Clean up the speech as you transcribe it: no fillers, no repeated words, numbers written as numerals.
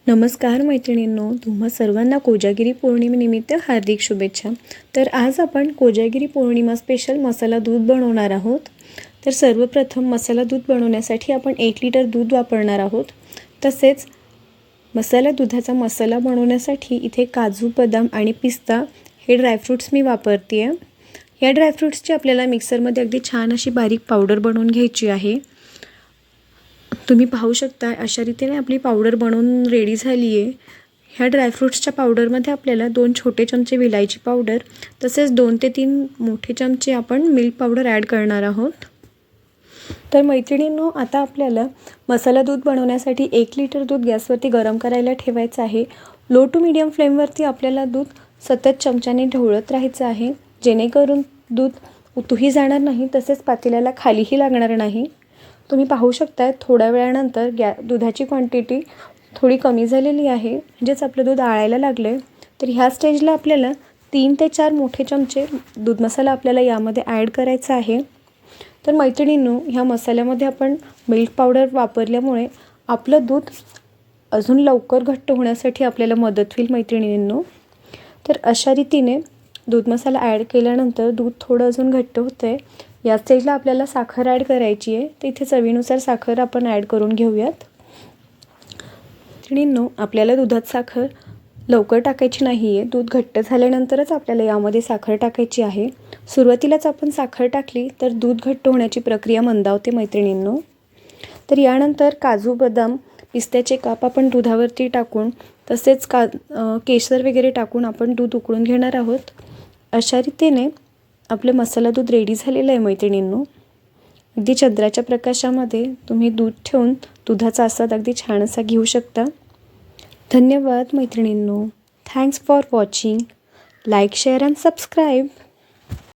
नमस्कार मैत्रिणींनो, तुम्हा सर्वांना कोजागिरी पौर्णिमेनिमित्त हार्दिक शुभेच्छा। तर आज आपण कोजागिरी पौर्णिमा स्पेशल मसाला दूध बनवणार आहोत। तर सर्वप्रथम मसाला दूध बनवण्यासाठी आपण 1 लिटर दूध वापरणार आहोत। तसेच मसाला दुधाचा मसाला बनवण्यासाठी इथे काजू, बदाम आणि पिस्ता हे ड्रायफ्रूट्स मी वापरते आहे। या ड्रायफ्रूट्सची आपल्याला मिक्सरमध्ये अगदी छान अशी बारीक पावडर बनवून घ्यायची आहे। तुम्ही पाहू शकता अशा रीतीने आपली पावडर बनवून रेडी झाली आहे। ह्या ड्रायफ्रूट्सच्या पावडरमध्ये आपल्याला 2 छोटे चमचे विलायची पावडर तसेच 2 ते 3 मोठे चमचे आपण मिल्क पावडर ॲड करणार आहोत। तर मैत्रिणींनो, आता आपल्याला मसाला दूध बनवण्यासाठी 1 लिटर दूध गॅसवरती गरम करायला ठेवायचं आहे। लो टू मीडियम फ्लेमवरती आपल्याला दूध सतत चमच्याने ढवळत राहायचं आहे, जेणेकरून दूध उतूही जाणार नाही तसेच पातेल्याला खालीही लागणार नाही। तुम्ही पाहू शकता थोड्या वेळानंतर दुधाची क्वांटिटी थोडी कमी झालेली आहे, म्हणजेच आपलं दूध आळायला लागले। तर ह्या स्टेजला आपल्याला 3 ते 4 मोठे चमचे दूध मसाला आपल्याला यामध्ये ॲड करायचा आहे। तर मैत्रिणींनो, ह्या मसाल्यामध्ये आपण मिल्क पावडर वापरल्यामुळे आपलं दूध अजून लवकर घट्ट होण्यासाठी आपल्याला मदत होईल मैत्रिणींनो। तर अशा रीतीने दूध मसाला ॲड केल्यानंतर दूध थोडं अजून घट्ट होतं आहे। या स्टेजला आपल्याला साखर ॲड करायची आहे, तर इथे चवीनुसार साखर आपण ॲड करून घेऊयात। मैत्रिणींनो, आपल्याला दुधात साखर लवकर टाकायची नाही आहे, दूध घट्ट झाल्यानंतरच आपल्याला यामध्ये साखर टाकायची आहे। सुरुवातीलाच आपण साखर टाकली तर दूध घट्ट होण्याची प्रक्रिया मंदावते मैत्रिणींनो। तर यानंतर काजू, बदाम, पिस्त्याचे काप आपण दुधावरती टाकून तसेच केशर वगैरे टाकून आपण दूध उकळून घेणार आहोत। अशा रीतीने आपले मसाला दूध रेडी झालेलं आहे मैत्रिणींनो। अगदी चंद्राच्या प्रकाशामध्ये तुम्ही दूध ठेवून दुधाचा आस्वाद अगदी छान असा घेऊ शकता। धन्यवाद मैत्रिणींनो। Thanks for watching. Like, share and subscribe.